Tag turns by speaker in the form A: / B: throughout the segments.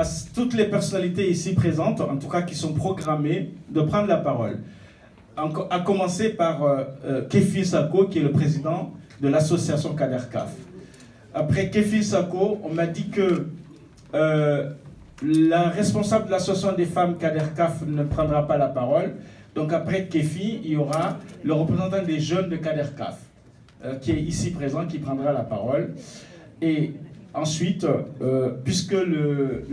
A: à toutes les personnalités ici présentes, en tout cas qui sont programmées, de prendre la parole. À commencer par Kefi Sako, qui est le président de l'association Kadercaf. Après Kefi Sako, on m'a dit que la responsable de l'association des femmes Kadercaf ne prendra pas la parole. Donc après Kefi, il y aura le représentant des jeunes de Kadercaf, qui est ici présent, qui prendra la parole. Et ensuite, puisque le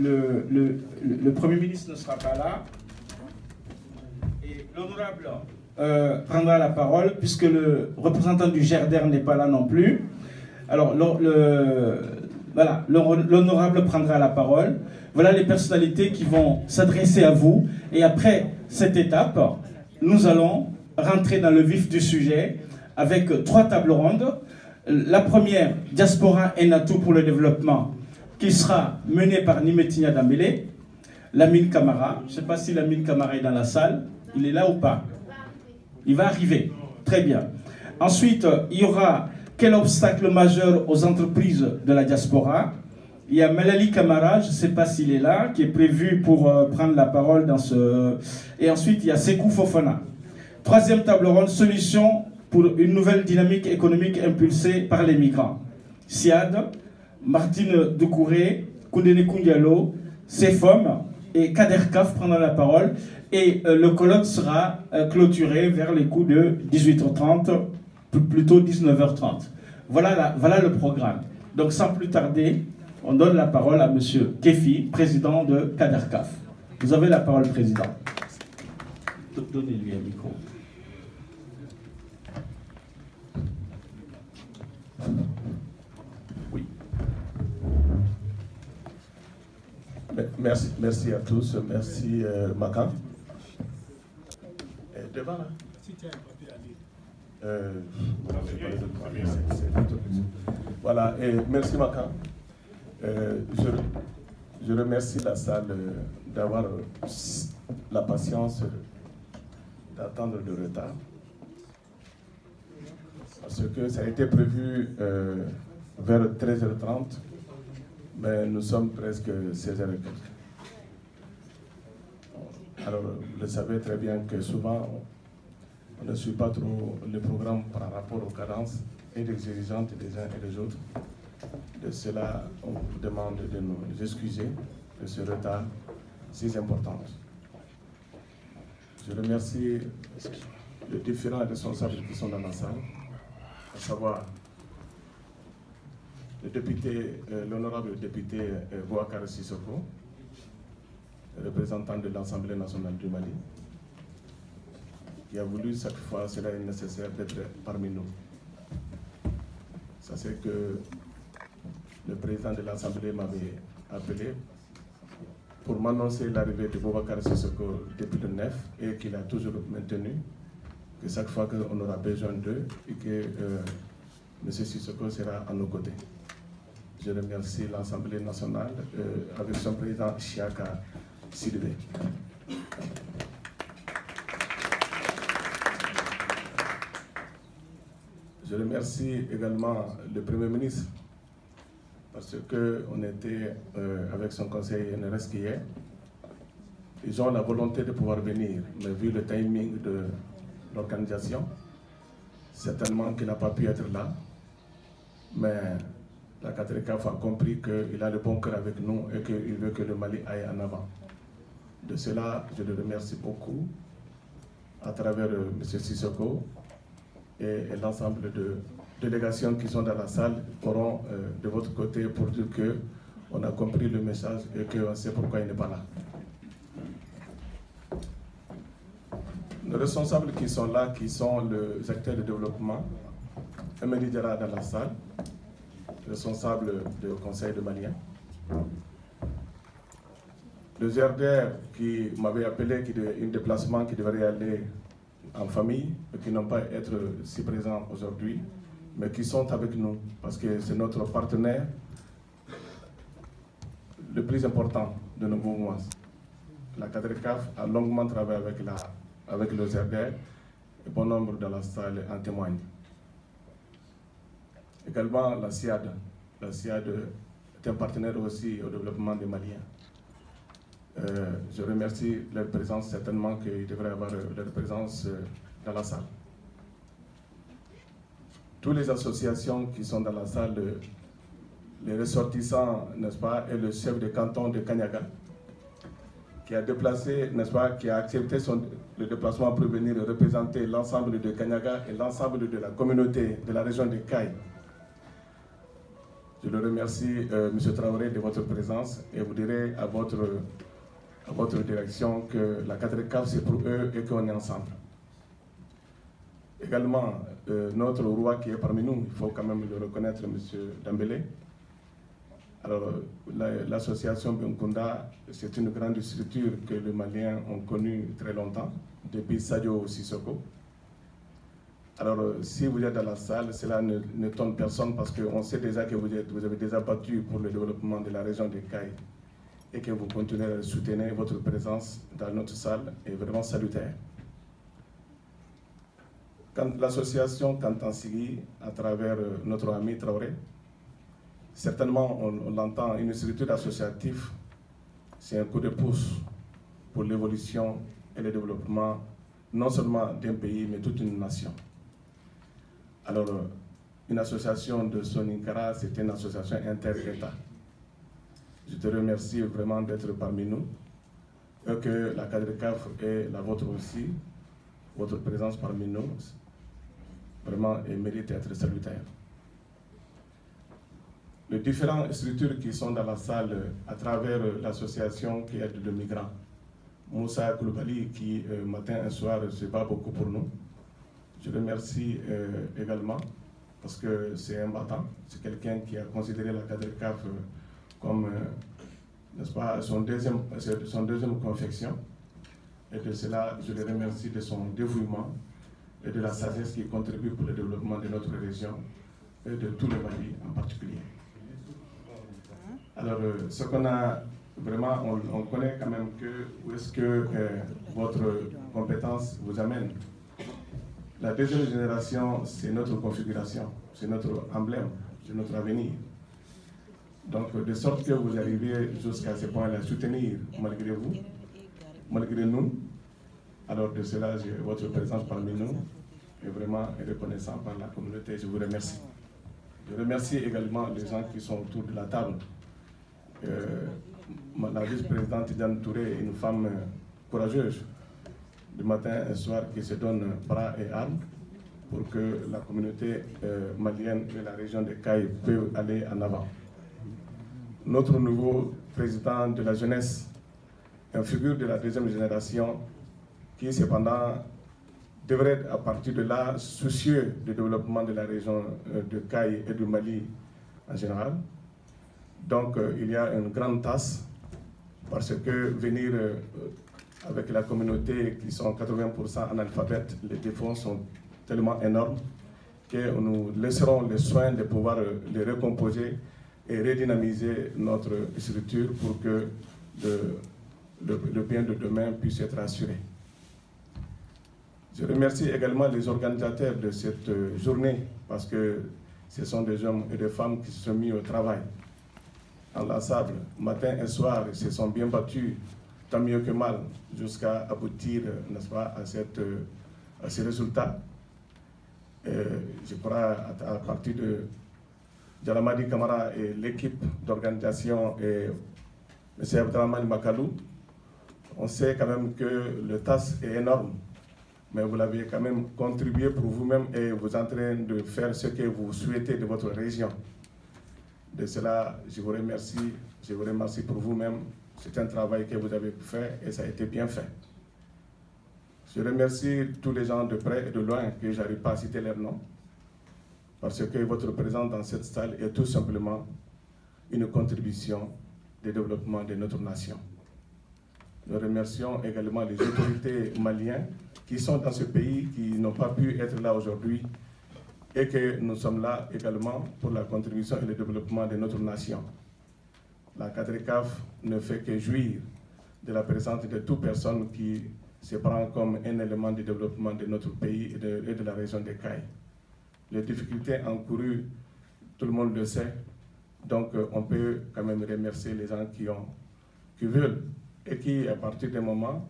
A: Premier ministre ne sera pas là, et l'honorable prendra la parole, puisque le représentant du GERDER n'est pas là non plus. Alors, voilà, l'honorable prendra la parole. Voilà les personnalités qui vont s'adresser à vous. Et après cette étape, nous allons rentrer dans le vif du sujet avec 3 tables rondes. La première, Diaspora et Natou pour le développement, qui sera menée par Nimetina Dambélé. Lamine Camara, je ne sais pas si Lamine Camara est dans la salle. Il est là ou pas? Il va arriver. Très bien. Ensuite, il y aura quel obstacle majeur aux entreprises de la diaspora. Il y a Melali Camara, je ne sais pas s'il est là, qui est prévu pour prendre la parole dans ce... Et ensuite, il y a Sekou Fofana. Troisième table ronde, solution pour une nouvelle dynamique économique impulsée par les migrants. Siad, Martine Doucouré, Koundéné Koundialo, CEFOM et Kadercaf prendront la parole. Et le colloque sera clôturé vers les coups de 18h30, plutôt 19h30. Voilà le programme. Donc sans plus tarder, on donne la parole à M. Kefi, président de Kadercaf. Vous avez la parole, président. Donnez-lui un micro.
B: Oui. Merci à tous. Merci Makan. Devant là. Voilà, et merci Makan. Je remercie la salle d'avoir la patience d'attendre le retard. Parce que ça a été prévu vers 13h30, mais nous sommes presque 16h15. Alors, vous le savez très bien que souvent, on ne suit pas trop le programme par rapport aux cadences et les exigences des uns et des autres. De cela, on vous demande de nous excuser de ce retard si important. Je remercie les différents responsables qui sont dans la salle, à savoir le député, l'honorable député Bouakar Sissoko, représentant de l'Assemblée nationale du Mali, qui a voulu cette fois, cela est nécessaire d'être parmi nous. Ça c'est que le président de l'Assemblée m'avait appelé pour m'annoncer l'arrivée de Boubacar Sissoko depuis le 9 et qu'il a toujours maintenu que chaque fois qu'on aura besoin d'eux et que M. Sissoko sera à nos côtés. Je remercie l'Assemblée nationale avec son président Chiaka Sidibé. Je remercie également le Premier ministre parce qu'on était avec son conseil NRS hier. Ils ont la volonté de pouvoir venir, mais vu le timing de l'organisation, certainement qu'il n'a pas pu être là. Mais la Kadercaf a compris qu'il a le bon cœur avec nous et qu'il veut que le Mali aille en avant. De cela, je le remercie beaucoup à travers M. Sissoko et l'ensemble de délégations qui sont dans la salle seront de votre côté pour dire qu'on a compris le message et qu'on sait pourquoi il n'est pas là. Nos responsables qui sont là, qui sont les acteurs de développement, Emery Diarra dans la salle, responsable du Conseil de Malien. Le GRDR qui m'avait appelé, qui avait un déplacement qui devrait aller en famille, et qui n'ont pas être si présents aujourd'hui, mais qui sont avec nous, parce que c'est notre partenaire le plus important de nos mouvements. La Kadercaf a longuement travaillé avec le GRDR, et bon nombre dans la salle en témoignent. Également la SIAD. La SIAD est un partenaire aussi au développement des Maliens. Je remercie leur présence, certainement qu'ils devraient avoir leur présence dans la salle. Toutes les associations qui sont dans la salle, les ressortissants, n'est-ce pas, et le chef de canton de Kanyaga, qui a déplacé, n'est-ce pas, qui a accepté le déplacement pour venir représenter l'ensemble de Kanyaga et l'ensemble de la communauté de la région de Kaye. Je le remercie, M. Traoré, de votre présence et vous direz à votre direction que la 4CAF, c'est pour eux et qu'on est ensemble. Également, notre roi qui est parmi nous, il faut quand même le reconnaître, M. Dambélé. Alors, l'association Benkunda, c'est une grande structure que les Maliens ont connue très longtemps, depuis Sadio Sissoko. Alors, si vous êtes dans la salle, cela n'étonne personne parce qu'on sait déjà que vous avez déjà battu pour le développement de la région de Kaye et que vous continuez à soutenir. Votre présence dans notre salle est vraiment salutaire. L'association Kantansigi, à travers notre ami Traoré, certainement on l'entend, une structure associative, c'est un coup de pouce pour l'évolution et le développement, non seulement d'un pays, mais toute une nation. Alors, une association de Soninkara, c'est une association inter-État. Je te remercie vraiment d'être parmi nous, et que la 4CAF et la vôtre aussi, votre présence parmi nous, vraiment mérite d'être salutaire. Les différentes structures qui sont dans la salle à travers l'association qui aide les migrants, Moussa Koulibaly, qui matin et soir se bat beaucoup pour nous. Je le remercie également parce que c'est un battant, c'est quelqu'un qui a considéré la 4CAF comme, n'est-ce pas, son deuxième confection. Et de cela, je le remercie de son dévouement et de la sagesse qui contribue pour le développement de notre région et de tout le Mali en particulier. Alors, ce qu'on a vraiment, on connaît quand même où est-ce que votre compétence vous amène. La deuxième génération, c'est notre configuration, c'est notre emblème, c'est notre avenir. Donc, de sorte que vous arrivez jusqu'à ce point-là, soutenir malgré vous, malgré nous. Alors, de cela, votre présence parmi nous est vraiment reconnaissant par la communauté. Je vous remercie. Je remercie également les gens qui sont autour de la table. La vice-présidente Diane Touré est une femme courageuse, du matin et soir, qui se donne bras et armes pour que la communauté malienne et la région de Kaye puissent aller en avant. Notre nouveau président de la jeunesse, une figure de la deuxième génération, qui cependant devrait à partir de là soucieux du développement de la région de Kaye et du Mali en général. Donc il y a une grande tasse parce que venir avec la communauté qui sont 80% analphabètes, les défauts sont tellement énormes que nous laisserons le soin de pouvoir les recomposer et redynamiser notre structure pour que le bien de demain puisse être assuré. Je remercie également les organisateurs de cette journée parce que ce sont des hommes et des femmes qui se sont mis au travail inlassable, matin et soir, ils se sont bien battus, tant mieux que mal, jusqu'à aboutir, n'est-ce pas, à ces résultats. Je crois à partir de Djalamadi Kamara et l'équipe d'organisation et M. Abdraman Makalou, on sait quand même que le TAS est énorme, mais vous l'avez quand même contribué pour vous-même et vous êtes en train de faire ce que vous souhaitez de votre région. De cela, je vous remercie pour vous-même. C'est un travail que vous avez fait et ça a été bien fait. Je remercie tous les gens de près et de loin que je n'arrive pas à citer leurs noms, parce que votre présence dans cette salle est tout simplement une contribution au développement de notre nation. Nous remercions également les autorités maliennes qui sont dans ce pays, qui n'ont pas pu être là aujourd'hui, et que nous sommes là également pour la contribution et le développement de notre nation. La 4CAF ne fait que jouir de la présence de toute personne qui se prend comme un élément de développement de notre pays et de la région de Kaye. Les difficultés encourues, tout le monde le sait, donc on peut quand même remercier les gens qui veulent et qui, à partir d'un moment,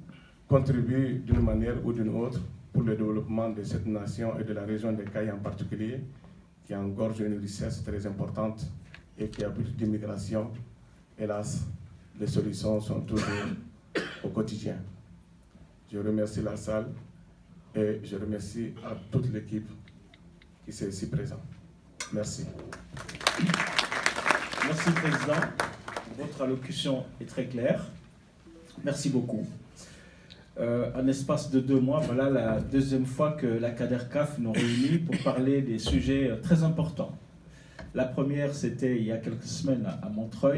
B: contribuent d'une manière ou d'une autre pour le développement de cette nation et de la région des Cayes en particulier, qui engorge une richesse très importante et qui abrite d'immigration. Hélas, les solutions sont toujours au quotidien. Je remercie la salle et je remercie à toute l'équipe qui est ici présente. Merci.
A: Merci, Président. Votre allocution est très claire. Merci beaucoup. En espace de 2 mois, voilà la deuxième fois que la CADERCAF nous réunit pour parler des sujets très importants. La première, c'était il y a quelques semaines à Montreuil.